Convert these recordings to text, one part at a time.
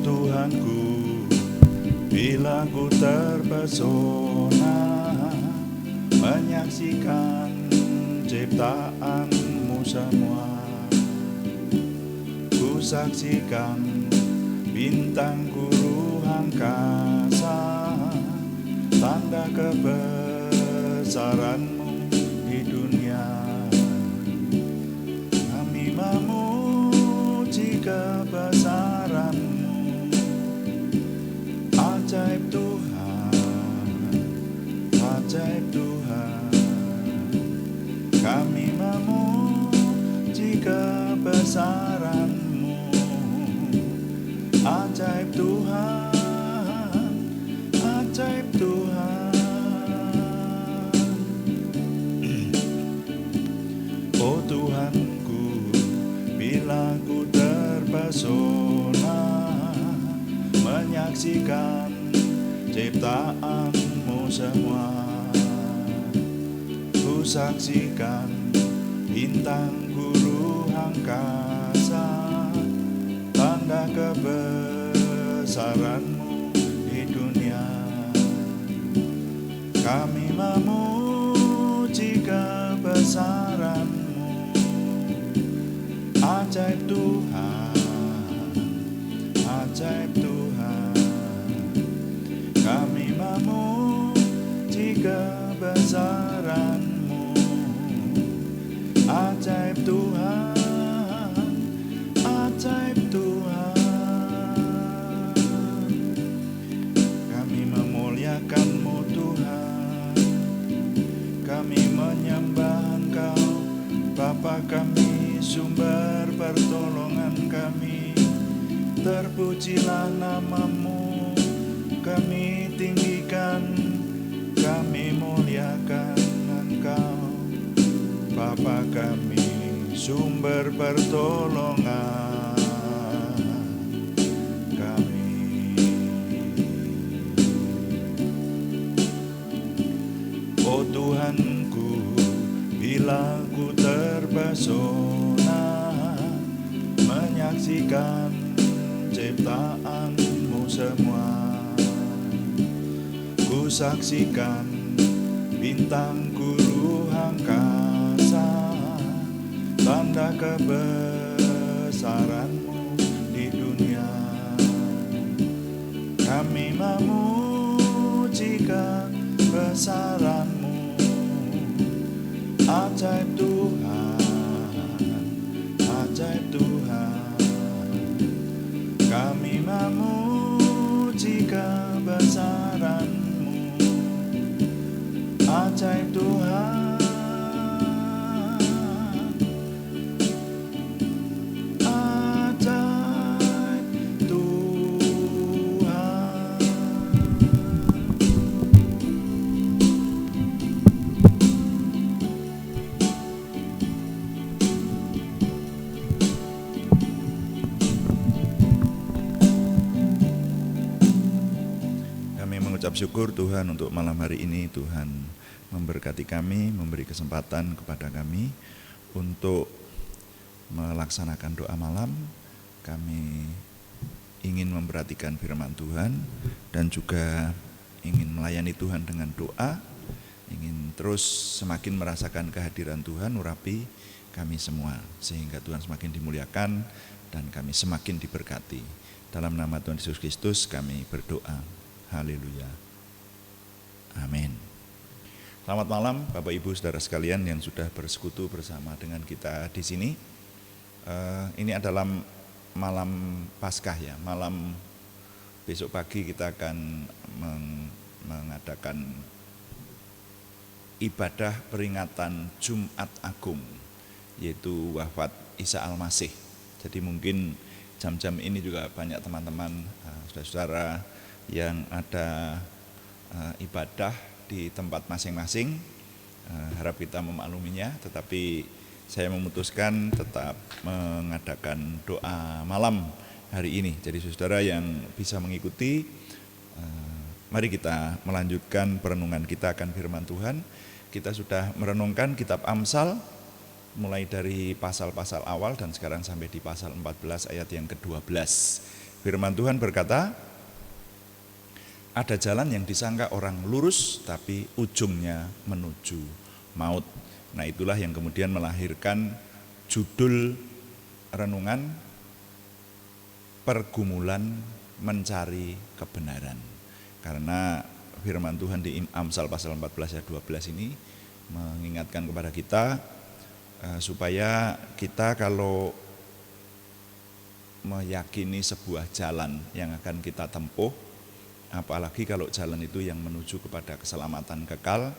Tuhanku, bila ku terpesona menyaksikan ciptaanmu semua. Ku saksikan bintang guru angkasa, tanda kebesaranmu di dunia. Kami memuji kebesaranmu, ajaib Tuhan, ajaib Tuhan. Kami memuji kebesaranmu, ajaib Tuhan, ajaib Tuhan. Oh Tuhanku, bila ku terpesona menyaksikan ciptaanmu semua. Ku saksikan bintang guru angkasa, tanda kebesaranmu di dunia. Kami memuji kebesaranmu, ajaib Tuhan, ajaib Tuhan. Kami memuji kebesaranmu, ajaib Tuhan, ajaib Tuhan. Kami memuliakan-Mu Tuhan, kami menyembah Engkau, Bapa kami, sumber pertolongan kami. Terpujilah nama-Mu, kami tinggikan, kami muliakan Engkau, Bapa kami, sumber pertolongan kami. Oh Tuhanku, bila ku terpesona menyaksikan ciptaanmu semua. Ku saksikan bintang guru angkasa, tanda kebesaranmu di dunia. Kami memuji kebesaranmu, ajaib Tuhan, ajaib Tuhan. Kami memuji kebesaranmu, ajaib Tuhan, ajaib Tuhan. Kami mengucap syukur Tuhan untuk malam hari ini. Tuhan memberkati kami, memberi kesempatan kepada kami untuk melaksanakan doa malam. Kami ingin memperhatikan firman Tuhan dan juga ingin melayani Tuhan dengan doa, ingin terus semakin merasakan kehadiran Tuhan urapi kami semua, sehingga Tuhan semakin dimuliakan dan kami semakin diberkati. Dalam nama Tuhan Yesus Kristus kami berdoa. Haleluya. Amin. Selamat malam Bapak Ibu Saudara sekalian yang sudah bersekutu bersama dengan kita di sini. Ini adalah malam Paskah ya, malam besok pagi kita akan mengadakan ibadah peringatan Jumat Agung, yaitu wafat Isa Al-Masih. Jadi mungkin jam-jam ini juga banyak teman-teman, saudara-saudara yang ada ibadah di tempat masing-masing, harap kita memakluminya, tetapi saya memutuskan tetap mengadakan doa malam hari ini. Jadi saudara yang bisa mengikuti, mari kita melanjutkan perenungan kita akan firman Tuhan. Kita sudah merenungkan kitab Amsal mulai dari pasal-pasal awal dan sekarang sampai di pasal 14 ayat yang ke-12. Firman Tuhan berkata, ada jalan yang disangka orang lurus tapi ujungnya menuju maut. Nah, itulah yang kemudian melahirkan judul renungan, pergumulan mencari kebenaran. Karena firman Tuhan di Amsal pasal 14 ayat 12 ini mengingatkan kepada kita supaya kita kalau meyakini sebuah jalan yang akan kita tempuh, apalagi kalau jalan itu yang menuju kepada keselamatan kekal,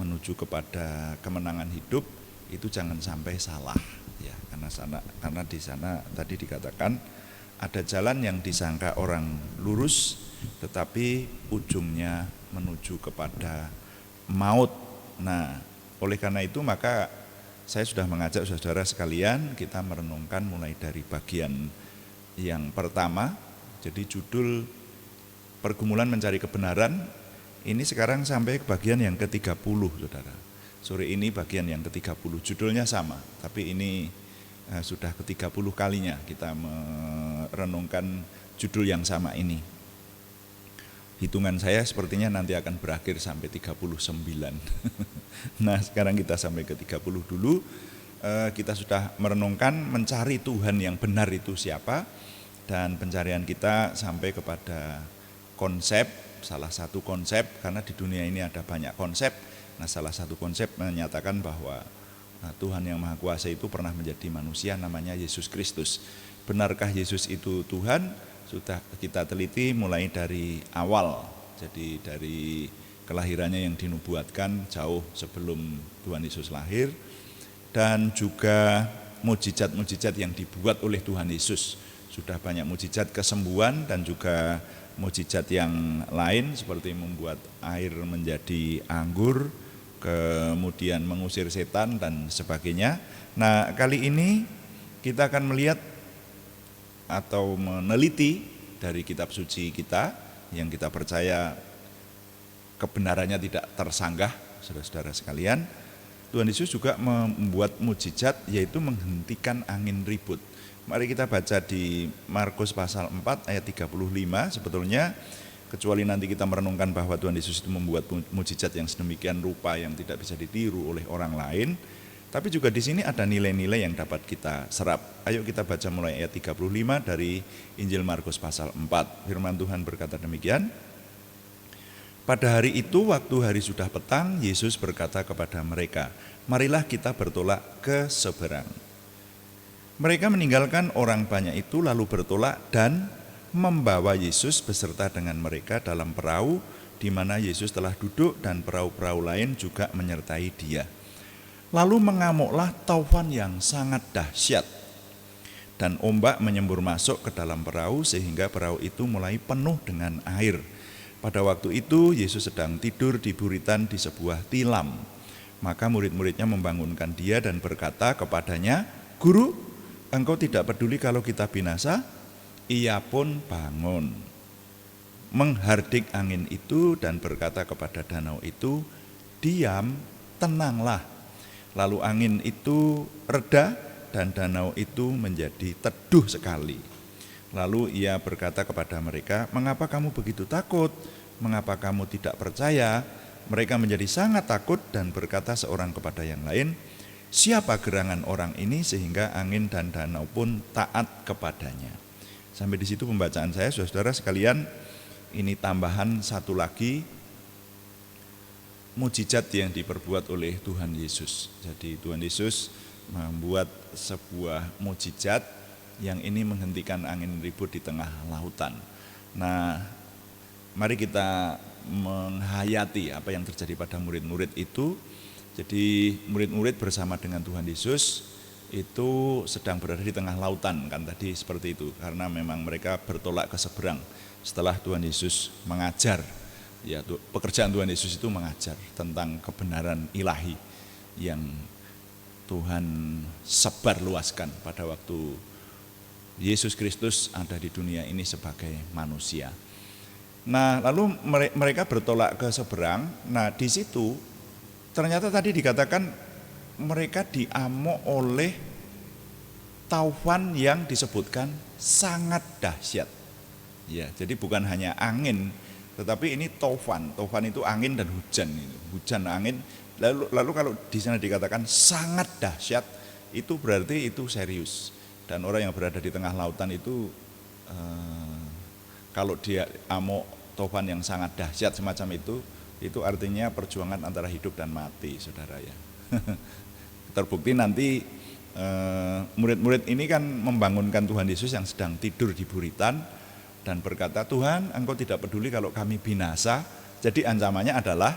menuju kepada kemenangan hidup, itu jangan sampai salah ya, karena di sana tadi dikatakan ada jalan yang disangka orang lurus tetapi ujungnya menuju kepada maut. Nah, oleh karena itu maka saya sudah mengajak saudara sekalian kita merenungkan mulai dari bagian yang pertama. Jadi judul pergumulan mencari kebenaran ini sekarang sampai ke bagian yang ke-30, saudara. Sore ini bagian yang ke-30, judulnya sama, tapi ini sudah ke-30 kalinya kita merenungkan judul yang sama ini. Hitungan saya sepertinya nanti akan berakhir sampai 39. Nah, sekarang kita sampai ke 30 dulu. Kita sudah merenungkan mencari Tuhan yang benar itu siapa, dan pencarian kita sampai kepada konsep, salah satu konsep, karena di dunia ini ada banyak konsep. Nah, salah satu konsep menyatakan bahwa Tuhan yang Maha Kuasa itu pernah menjadi manusia, namanya Yesus Kristus. Benarkah Yesus itu Tuhan? Sudah kita teliti mulai dari awal, jadi dari kelahirannya yang dinubuatkan jauh sebelum Tuhan Yesus lahir, dan juga mujizat-mujizat yang dibuat oleh Tuhan Yesus. Sudah banyak mujizat kesembuhan dan juga mujizat yang lain seperti membuat air menjadi anggur, kemudian mengusir setan dan sebagainya. Nah, kali ini kita akan melihat atau meneliti dari kitab suci kita yang kita percaya kebenarannya tidak tersanggah, saudara-saudara sekalian. Tuhan Yesus juga membuat mujizat, yaitu menghentikan angin ribut. Mari kita baca di Markus pasal 4 ayat 35. Sebetulnya kecuali nanti kita merenungkan bahwa Tuhan Yesus itu membuat mujizat yang sedemikian rupa yang tidak bisa ditiru oleh orang lain, tapi juga di sini ada nilai-nilai yang dapat kita serap. Ayo kita baca mulai ayat 35 dari Injil Markus pasal 4. Firman Tuhan berkata demikian. Pada hari itu, waktu hari sudah petang, Yesus berkata kepada mereka, marilah kita bertolak ke seberang. Mereka meninggalkan orang banyak itu lalu bertolak dan membawa Yesus beserta dengan mereka dalam perahu di mana Yesus telah duduk, dan perahu-perahu lain juga menyertai dia. Lalu mengamuklah taufan yang sangat dahsyat, dan ombak menyembur masuk ke dalam perahu sehingga perahu itu mulai penuh dengan air. Pada waktu itu Yesus sedang tidur di buritan di sebuah tilam. Maka murid-muridnya membangunkan dia dan berkata kepadanya, Guru, engkau tidak peduli kalau kita binasa? Ia pun bangun, menghardik angin itu dan berkata kepada danau itu, diam, tenanglah. Lalu angin itu reda dan danau itu menjadi teduh sekali. Lalu ia berkata kepada mereka, mengapa kamu begitu takut? Mengapa kamu tidak percaya? Mereka menjadi sangat takut dan berkata seorang kepada yang lain, siapa gerangan orang ini sehingga angin dan danau pun taat kepadanya. Sampai di situ pembacaan saya, saudara sekalian. Ini tambahan satu lagi mujizat yang diperbuat oleh Tuhan Yesus. Jadi Tuhan Yesus membuat sebuah mujizat yang ini menghentikan angin ribut di tengah lautan. Nah, mari kita menghayati apa yang terjadi pada murid-murid itu. Jadi murid-murid bersama dengan Tuhan Yesus itu sedang berada di tengah lautan, kan tadi seperti itu, karena memang mereka bertolak ke seberang setelah Tuhan Yesus mengajar. Ya, pekerjaan Tuhan Yesus itu mengajar tentang kebenaran ilahi yang Tuhan sebar luaskan pada waktu Yesus Kristus ada di dunia ini sebagai manusia. Nah, lalu mereka bertolak ke seberang. Nah, di situ ternyata tadi dikatakan mereka diamuk oleh taufan yang disebutkan sangat dahsyat. Ya, jadi bukan hanya angin, tetapi ini tofan. Tofan itu angin dan hujan. Hujan angin. Lalu kalau di sana dikatakan sangat dahsyat, itu berarti itu serius. Dan orang yang berada di tengah lautan itu kalau dia amok tofan yang sangat dahsyat semacam itu artinya perjuangan antara hidup dan mati, saudara ya. Terbukti nanti murid-murid ini kan membangunkan Tuhan Yesus yang sedang tidur di buritan dan berkata, Tuhan, Engkau tidak peduli kalau kami binasa, jadi ancamannya adalah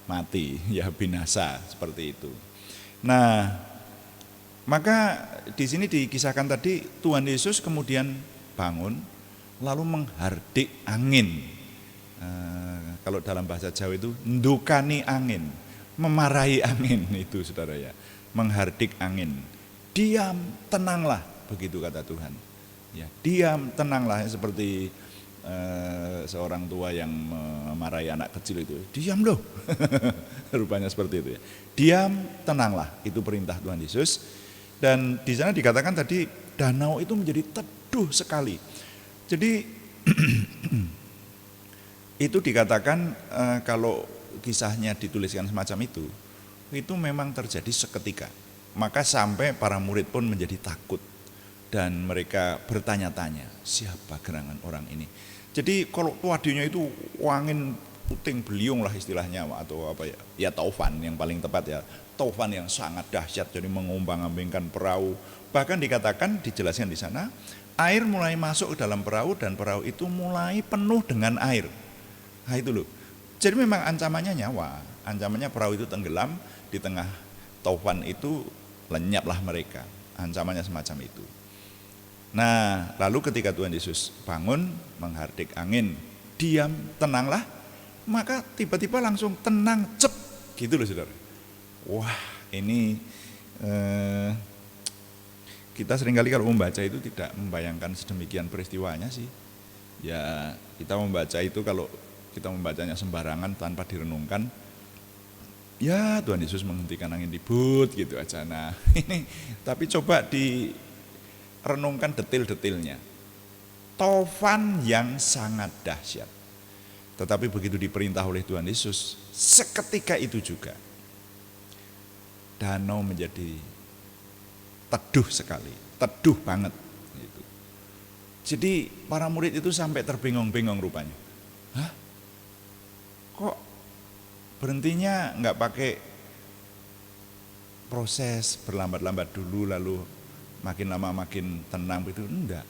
mati, ya binasa, seperti itu. Nah, maka di sini dikisahkan tadi Tuhan Yesus kemudian bangun lalu menghardik angin. Kalau dalam bahasa Jawa itu ndukani angin, memarahi angin itu, saudara ya, menghardik angin. Diam, tenanglah, begitu kata Tuhan. Ya, diam, tenanglah, seperti seorang tua yang memarahi anak kecil itu. Diam loh, rupanya seperti itu ya. Diam, tenanglah, itu perintah Tuhan Yesus. Dan di sana dikatakan tadi danau itu menjadi teduh sekali. Jadi itu dikatakan kalau kisahnya dituliskan semacam itu memang terjadi seketika. Maka sampai para murid pun menjadi takut. Dan mereka bertanya-tanya, siapa gerangan orang ini? Jadi kalau tuadinya itu angin puting beliung lah istilahnya, atau apa ya, ya taufan yang paling tepat ya, taufan yang sangat dahsyat, jadi mengombang-ambingkan perahu. Bahkan dikatakan, dijelaskan di sana, air mulai masuk ke dalam perahu dan perahu itu mulai penuh dengan air. Nah itu loh, jadi memang ancamannya nyawa, ancamannya perahu itu tenggelam, di tengah taufan itu lenyaplah mereka, ancamannya semacam itu. Nah, lalu ketika Tuhan Yesus bangun, menghardik angin, diam, tenanglah, maka tiba-tiba langsung tenang, cep, gitu loh saudara. Wah, ini kita seringkali kalau membaca itu tidak membayangkan sedemikian peristiwanya sih. Ya, kita membaca itu kalau kita membacanya sembarangan tanpa direnungkan, ya Tuhan Yesus menghentikan angin ribut gitu aja. Nah, ini tapi coba renungkan detil-detilnya. Taufan yang sangat dahsyat. Tetapi begitu diperintah oleh Tuhan Yesus, seketika itu juga danau menjadi teduh sekali, teduh banget gitu. Jadi para murid itu sampai terbengong-bengong rupanya. Hah? Kok berhentinya nggak pakai proses berlambat-lambat dulu lalu makin lama makin tenang itu? Enggak.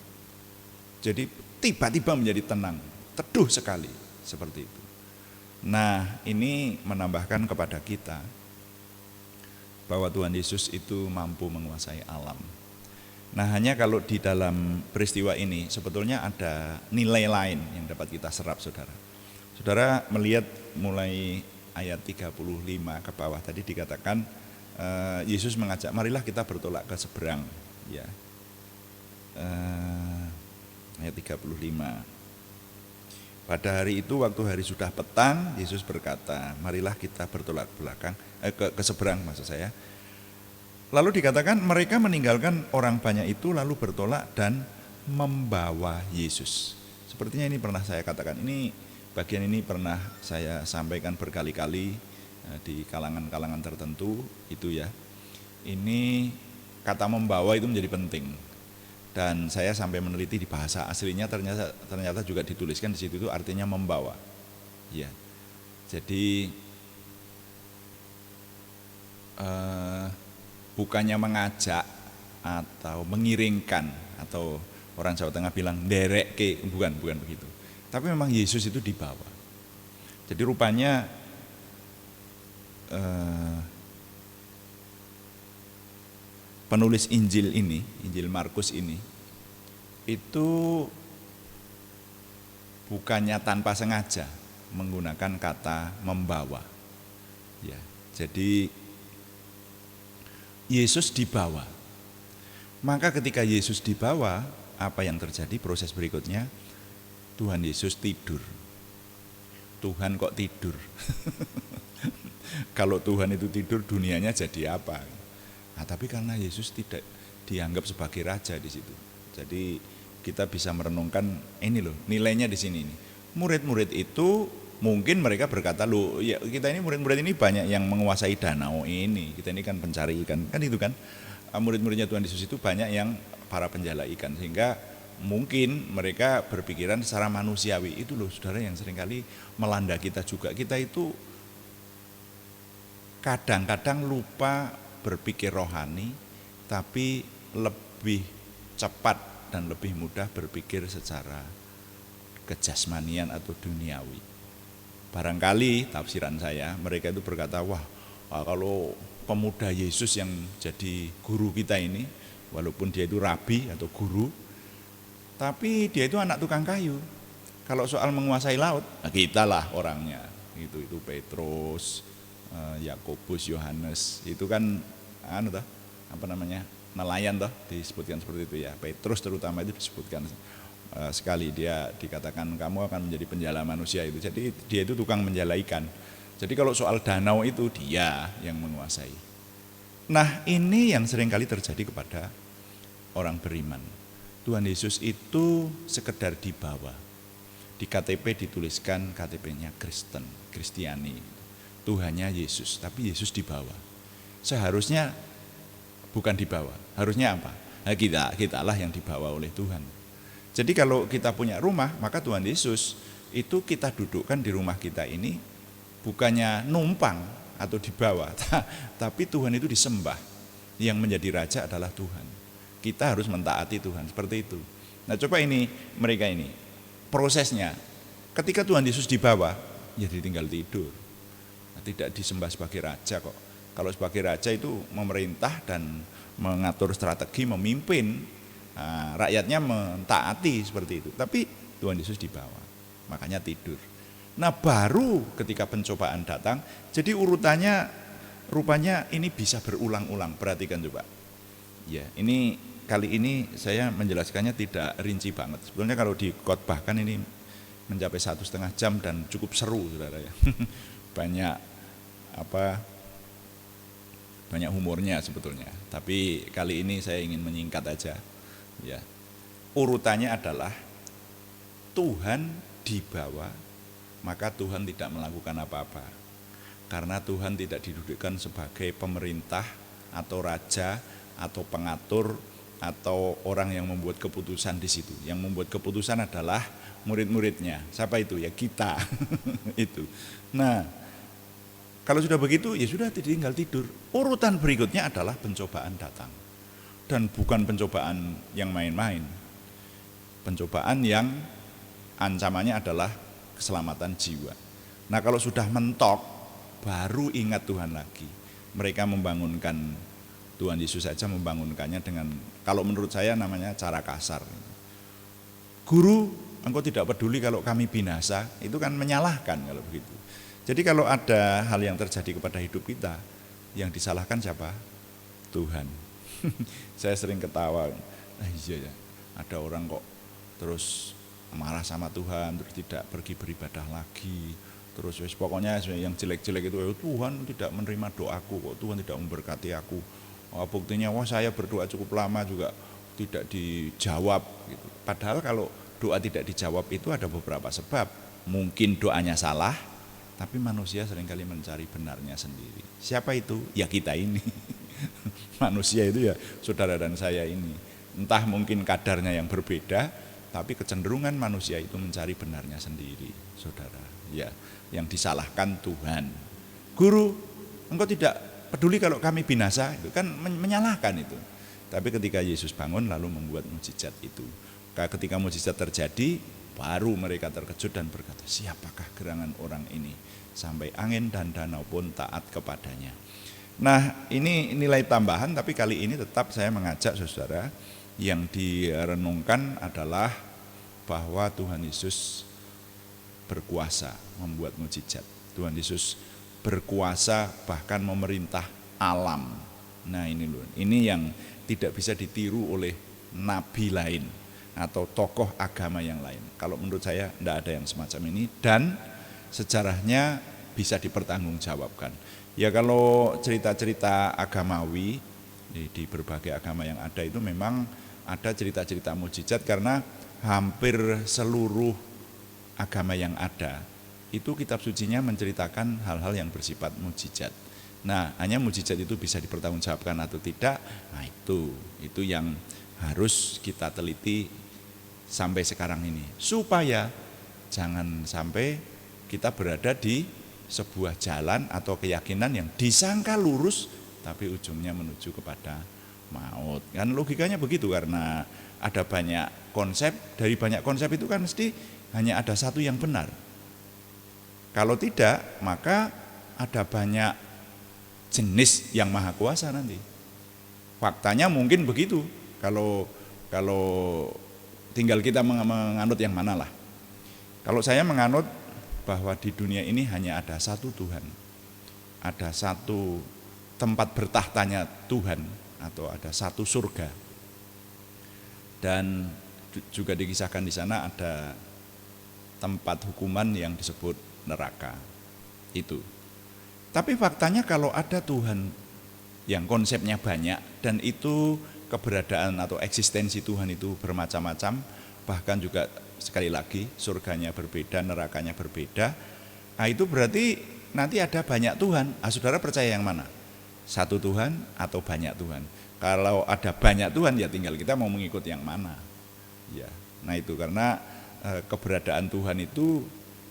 Jadi tiba-tiba menjadi tenang, teduh sekali seperti itu. Nah, ini menambahkan kepada kita bahwa Tuhan Yesus itu mampu menguasai alam. Nah, hanya kalau di dalam peristiwa ini sebetulnya ada nilai lain yang dapat kita serap, saudara. Saudara melihat mulai ayat 35 ke bawah tadi dikatakan Yesus mengajak, marilah kita bertolak ke seberang. Ya, ayat 35. Pada hari itu waktu hari sudah petang, Yesus berkata, marilah kita bertolak ke seberang maksud saya. Lalu dikatakan mereka meninggalkan orang banyak itu lalu bertolak dan membawa Yesus. Sepertinya ini pernah saya katakan, bagian ini pernah saya sampaikan berkali-kali di kalangan-kalangan tertentu itu ya. Ini kata membawa itu menjadi penting. Dan saya sampai meneliti di bahasa aslinya ternyata juga dituliskan di situ itu artinya membawa. Ya. Jadi bukannya mengajak atau mengiringkan atau orang Jawa Tengah bilang derek ke, bukan begitu. Tapi memang Yesus itu dibawa. Jadi rupanya penulis Injil ini, Injil Markus ini, itu bukannya tanpa sengaja menggunakan kata membawa. Ya, jadi Yesus dibawa. Maka ketika Yesus dibawa, apa yang terjadi? Proses berikutnya, Tuhan Yesus tidur. Tuhan kok tidur? Kalau Tuhan itu tidur, dunianya jadi apa? Nah, tapi karena Yesus tidak dianggap sebagai raja di situ, jadi kita bisa merenungkan ini loh, nilainya di sini ini. Murid-murid itu mungkin mereka berkata, loh ya kita ini murid-murid ini banyak yang menguasai danau ini, kita ini kan pencari ikan, kan itu kan. Murid-muridnya Tuhan Yesus itu banyak yang para penjala ikan, sehingga mungkin mereka berpikiran secara manusiawi. Itu loh saudara yang seringkali melanda kita juga. Kita itu kadang-kadang lupa berpikir rohani, tapi lebih cepat dan lebih mudah berpikir secara kejasmanian atau duniawi. Barangkali tafsiran saya, mereka itu berkata, wah kalau pemuda Yesus yang jadi guru kita ini, walaupun dia itu rabi atau guru, tapi dia itu anak tukang kayu. Kalau soal menguasai laut, nah kita lah orangnya. Itu Petrus, Yakobus, Yohanes, itu kan nelayan toh, disebutkan seperti itu ya. Petrus terutama itu disebutkan sekali, dia dikatakan kamu akan menjadi penjala manusia itu. Jadi dia itu tukang menjala ikan. Jadi kalau soal danau itu dia yang menguasai. Nah ini yang seringkali terjadi kepada orang beriman. Tuhan Yesus itu sekedar dibawa. Di KTP dituliskan KTP-nya Kristen, Kristiani. Tuhannya Yesus, tapi Yesus dibawa. Seharusnya bukan dibawa. Harusnya apa? Nah, kitalah yang dibawa oleh Tuhan. Jadi kalau kita punya rumah, maka Tuhan Yesus itu kita dudukkan di rumah kita ini bukannya numpang atau dibawa, tapi Tuhan itu disembah. Yang menjadi raja adalah Tuhan. Kita harus mentaati Tuhan, seperti itu. Nah coba ini, mereka ini, prosesnya. Ketika Tuhan Yesus dibawa, ya ditinggal tidur. Nah, tidak disembah sebagai raja kok. Kalau sebagai raja itu memerintah dan mengatur strategi, memimpin, nah, rakyatnya mentaati seperti itu. Tapi Tuhan Yesus dibawa, makanya tidur. Nah baru ketika pencobaan datang, jadi urutannya rupanya ini bisa berulang-ulang. Perhatikan coba. Ya, ini kali ini saya menjelaskannya tidak rinci banget. Sebetulnya kalau dikhotbahkan ini mencapai 1,5 jam dan cukup seru, saudara ya. Banyak humornya sebetulnya. Tapi kali ini saya ingin menyingkat aja. Ya, urutannya adalah Tuhan dibawa, maka Tuhan tidak melakukan apa-apa. Karena Tuhan tidak didudukkan sebagai pemerintah atau raja atau pengatur atau orang yang membuat keputusan di situ. Yang membuat keputusan adalah murid-muridnya. Siapa itu? Ya kita. Itu. Nah, kalau sudah begitu ya sudah tinggal tidur. Urutan berikutnya adalah pencobaan datang. Dan bukan pencobaan yang main-main. Pencobaan yang ancamannya adalah keselamatan jiwa. Nah kalau sudah mentok, baru ingat Tuhan lagi. Mereka membangunkan, Tuhan Yesus saja membangunkannya dengan, kalau menurut saya namanya cara kasar. Guru, engkau tidak peduli kalau kami binasa, itu kan menyalahkan kalau begitu. Jadi kalau ada hal yang terjadi kepada hidup kita, yang disalahkan siapa? Tuhan. Saya sering ketawa, iya ya, ada orang kok terus marah sama Tuhan, terus tidak pergi beribadah lagi, terus pokoknya yang jelek-jelek itu, Tuhan tidak menerima doaku kok, Tuhan tidak memberkati aku. Buktinya saya berdoa cukup lama juga tidak dijawab gitu. Padahal kalau doa tidak dijawab itu ada beberapa sebab. Mungkin doanya salah, tapi manusia seringkali mencari benarnya sendiri. Siapa itu? Ya kita ini. Manusia itu ya saudara dan saya ini. Entah mungkin kadarnya yang berbeda, tapi kecenderungan manusia itu mencari benarnya sendiri, saudara. Ya, yang disalahkan Tuhan. Guru, engkau tidak peduli kalau kami binasa, itu kan menyalahkan itu. Tapi ketika Yesus bangun lalu membuat mukjizat itu. Ketika mukjizat terjadi, baru mereka terkejut dan berkata, siapakah gerangan orang ini? Sampai angin dan danau pun taat kepadanya. Nah ini nilai tambahan, tapi kali ini tetap saya mengajak saudara, yang direnungkan adalah bahwa Tuhan Yesus berkuasa membuat mukjizat. Tuhan Yesus berkuasa bahkan memerintah alam. Nah ini loh, ini yang tidak bisa ditiru oleh nabi lain atau tokoh agama yang lain. Kalau menurut saya tidak ada yang semacam ini, dan sejarahnya bisa dipertanggungjawabkan. Ya kalau cerita-cerita agamawi di berbagai agama yang ada itu memang ada cerita-cerita mujizat karena hampir seluruh agama yang ada itu kitab sucinya menceritakan hal-hal yang bersifat mujizat. Nah, hanya mujizat itu bisa dipertanggungjawabkan atau tidak, nah itu yang harus kita teliti sampai sekarang ini, supaya jangan sampai kita berada di sebuah jalan atau keyakinan yang disangka lurus tapi ujungnya menuju kepada maut. Kan logikanya begitu, karena ada banyak konsep, dari banyak konsep itu kan mesti hanya ada satu yang benar. Kalau tidak, maka ada banyak jenis yang maha kuasa nanti. Faktanya mungkin begitu, kalau tinggal kita menganut yang mana lah. Kalau saya menganut bahwa di dunia ini hanya ada satu Tuhan, ada satu tempat bertahtanya Tuhan, atau ada satu surga, dan juga dikisahkan di sana ada tempat hukuman yang disebut neraka itu. Tapi faktanya kalau ada Tuhan yang konsepnya banyak dan itu keberadaan atau eksistensi Tuhan itu bermacam-macam, bahkan juga sekali lagi surganya berbeda, nerakanya berbeda, nah itu berarti nanti ada banyak Tuhan. Nah, saudara percaya yang mana? Satu Tuhan atau banyak Tuhan? Kalau ada banyak Tuhan ya tinggal kita mau mengikut yang mana. Ya, nah itu karena keberadaan Tuhan itu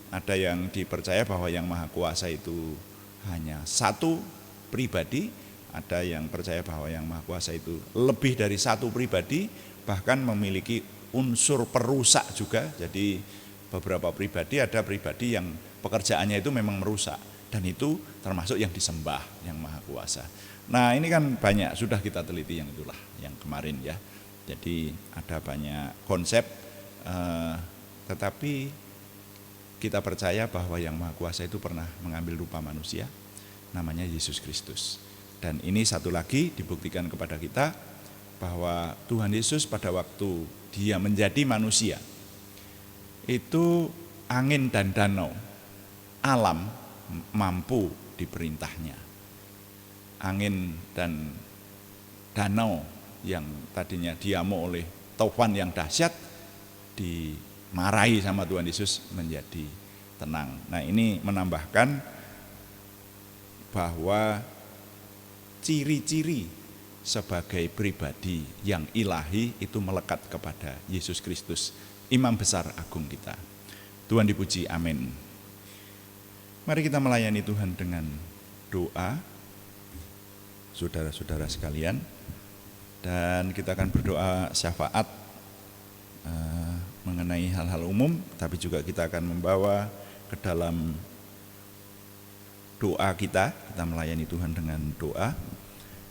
ada yang dipercaya bahwa yang maha kuasa itu hanya satu pribadi, ada yang percaya bahwa yang maha kuasa itu lebih dari satu pribadi, bahkan memiliki unsur perusak juga. Jadi beberapa pribadi, ada pribadi yang pekerjaannya itu memang merusak, dan itu termasuk yang disembah yang maha kuasa. Nah ini kan banyak, sudah kita teliti yang itulah, yang kemarin ya. Jadi ada banyak konsep, tetapi kita percaya bahwa yang maha kuasa itu pernah mengambil rupa manusia, namanya Yesus Kristus. Dan ini satu lagi dibuktikan kepada kita bahwa Tuhan Yesus pada waktu dia menjadi manusia, itu angin dan danau, alam mampu diperintahnya. Angin dan danau yang tadinya diamuk oleh taufan yang dahsyat, dimarahi sama Tuhan Yesus menjadi tenang. Nah ini menambahkan bahwa ciri-ciri sebagai pribadi yang ilahi itu melekat kepada Yesus Kristus, Imam Besar Agung kita. Tuhan dipuji, amin. Mari kita melayani Tuhan dengan doa, saudara-saudara sekalian, dan kita akan berdoa syafaat mengenai hal-hal umum, tapi juga kita akan membawa ke dalam doa kita melayani Tuhan dengan doa,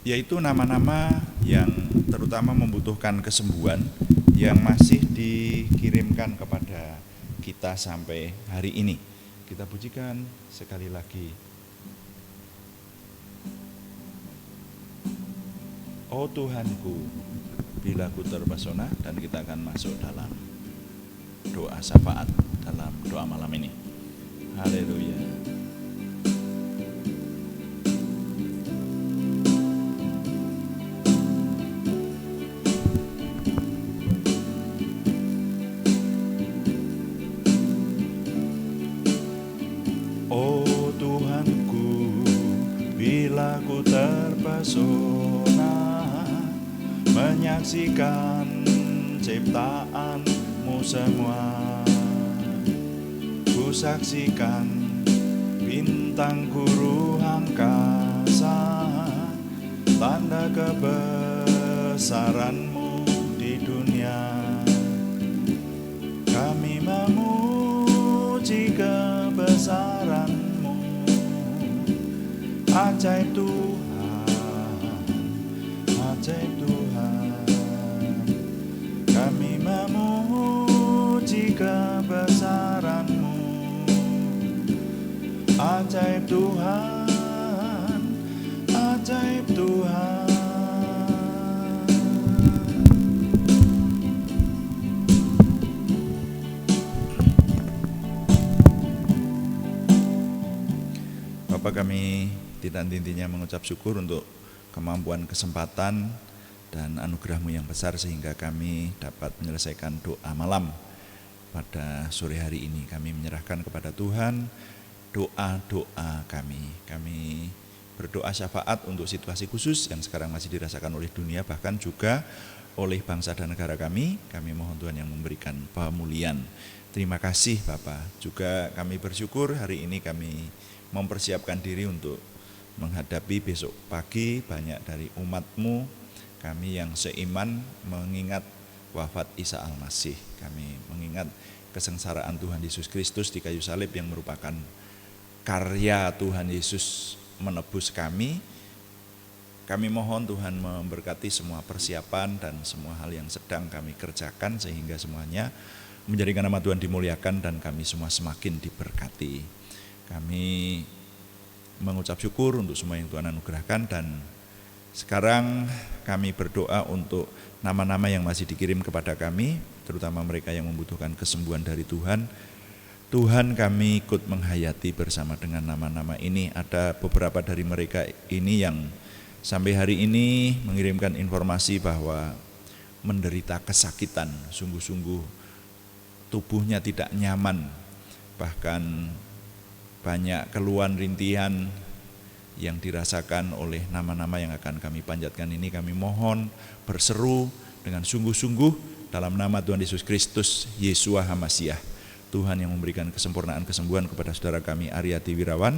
yaitu nama-nama yang terutama membutuhkan kesembuhan yang masih dikirimkan kepada kita sampai hari ini. Kita pujikan sekali lagi. Oh Tuhanku, bila ku terpesona, dan kita akan masuk dalam doa syafaat dalam doa malam ini. Haleluya. Oh Tuhanku, bila ku terpesona menyaksikan ciptaan-Mu semua, ku saksikan bintang guru angkasa, tanda kebesaran-Mu di dunia. Kami memuji kebesaran-Mu, ajaib Tuhan, ajaib Tuhan. Kami memuji kebesaran-Mu, ajaib Tuhan, ajaib Tuhan. Bapa, kami tidak henti-hentinya mengucap syukur untuk kemampuan, kesempatan dan anugerah-Mu yang besar sehingga kami dapat menyelesaikan doa malam pada sore hari ini. Kami menyerahkan kepada Tuhan doa-doa kami. Kami berdoa syafaat untuk situasi khusus yang sekarang masih dirasakan oleh dunia, bahkan juga oleh bangsa dan negara kami. Kami mohon Tuhan yang memberikan pemulihan. Terima kasih Bapa. Juga kami bersyukur hari ini kami mempersiapkan diri untuk menghadapi besok pagi banyak dari umat-Mu, kami yang seiman mengingat wafat Isa Al-Masih. Kami mengingat kesengsaraan Tuhan Yesus Kristus di kayu salib yang merupakan karya Tuhan Yesus menebus kami. Kami mohon Tuhan memberkati semua persiapan dan semua hal yang sedang kami kerjakan sehingga semuanya menjadikan nama Tuhan dimuliakan dan kami semua semakin diberkati. Kami mengucap syukur untuk semua yang Tuhan anugerahkan, dan sekarang kami berdoa untuk nama-nama yang masih dikirim kepada kami, terutama mereka yang membutuhkan kesembuhan dari Tuhan. Tuhan, kami ikut menghayati bersama dengan nama-nama ini. Ada beberapa dari mereka ini yang sampai hari ini mengirimkan informasi bahwa menderita kesakitan, sungguh-sungguh tubuhnya tidak nyaman, bahkan banyak keluhan rintihan yang dirasakan oleh nama-nama yang akan kami panjatkan ini. Kami mohon berseru dengan sungguh-sungguh dalam nama Tuhan Yesus Kristus, Yeshua HaMasiah. Tuhan yang memberikan kesempurnaan kesembuhan kepada saudara kami Aryati Wirawan,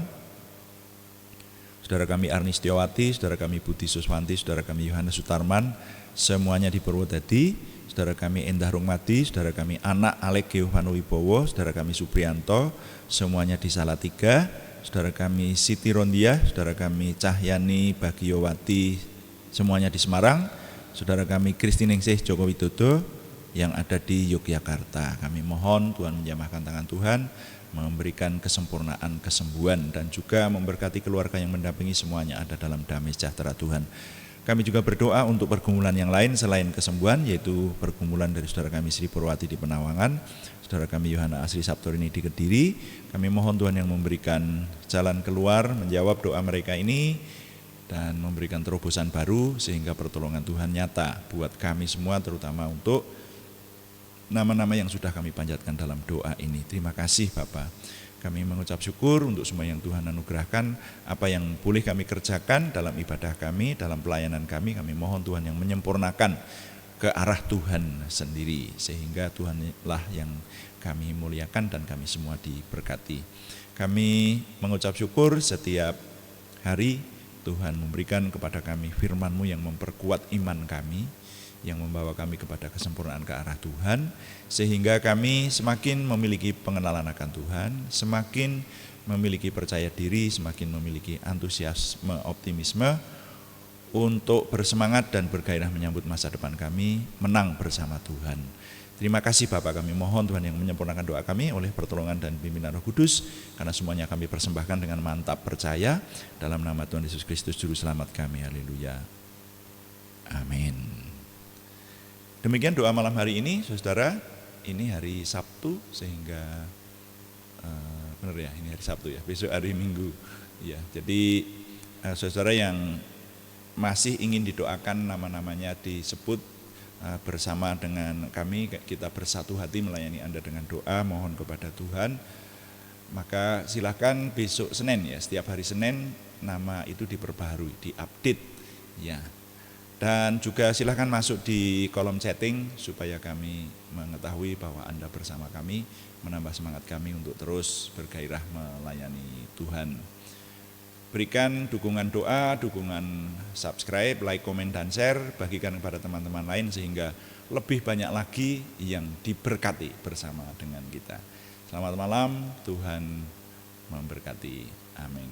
saudara kami Arni Setiawati, saudara kami Budi Suswanti, saudara kami Yohanes Sutarman, semuanya di Purwodadi, saudara kami Endah Rungmadi, saudara kami Anak Alek Geovano Wibowo, saudara kami Suprianto, semuanya di Salatiga, saudara kami Siti Rondia, saudara kami Cahyani Bagiyowati, semuanya di Semarang, saudara kami Kristiningsih Joko Widodo yang ada di Yogyakarta. Kami mohon Tuhan menjamahkan tangan Tuhan, memberikan kesempurnaan kesembuhan, dan juga memberkati keluarga yang mendampingi, semuanya ada dalam damai sejahtera Tuhan. Kami juga berdoa untuk pergumulan yang lain selain kesembuhan, yaitu pergumulan dari saudara kami Sri Purwati di Penawangan, saudara kami Yohana Asri Sabtorini di Kediri. Kami mohon Tuhan yang memberikan jalan keluar, menjawab doa mereka ini, dan memberikan terobosan baru sehingga pertolongan Tuhan nyata buat kami semua, terutama untuk nama-nama yang sudah kami panjatkan dalam doa ini. Terima kasih Bapa. Kami mengucap syukur untuk semua yang Tuhan anugerahkan, apa yang boleh kami kerjakan dalam ibadah kami, dalam pelayanan kami. Kami mohon Tuhan yang menyempurnakan ke arah Tuhan sendiri, sehingga Tuhanlah yang kami muliakan dan kami semua diberkati. Kami mengucap syukur setiap hari Tuhan memberikan kepada kami firman-Mu yang memperkuat iman kami, yang membawa kami kepada kesempurnaan ke arah Tuhan, sehingga kami semakin memiliki pengenalan akan Tuhan, semakin memiliki percaya diri, semakin memiliki antusiasme, optimisme untuk bersemangat dan bergairah menyambut masa depan kami, menang bersama Tuhan. Terima kasih Bapak, kami mohon Tuhan yang menyempurnakan doa kami oleh pertolongan dan pimpinan Roh Kudus, karena semuanya kami persembahkan dengan mantap percaya dalam nama Tuhan Yesus Kristus Juru Selamat kami. Haleluya. Amin. Demikian doa malam hari ini, saudara. Ini hari Sabtu, sehingga benar ya, ini hari Sabtu ya, besok hari Minggu. Ya, jadi saudara yang masih ingin didoakan, nama-namanya disebut bersama dengan kami, kita bersatu hati melayani Anda dengan doa, mohon kepada Tuhan. Maka silakan besok Senin ya, setiap hari Senin nama itu diperbaharui, diupdate ya. Dan juga silahkan masuk di kolom chatting supaya kami mengetahui bahwa Anda bersama kami, menambah semangat kami untuk terus bergairah melayani Tuhan. Berikan dukungan doa, dukungan subscribe, like, komen, dan share, bagikan kepada teman-teman lain sehingga lebih banyak lagi yang diberkati bersama dengan kita. Selamat malam, Tuhan memberkati. Amin.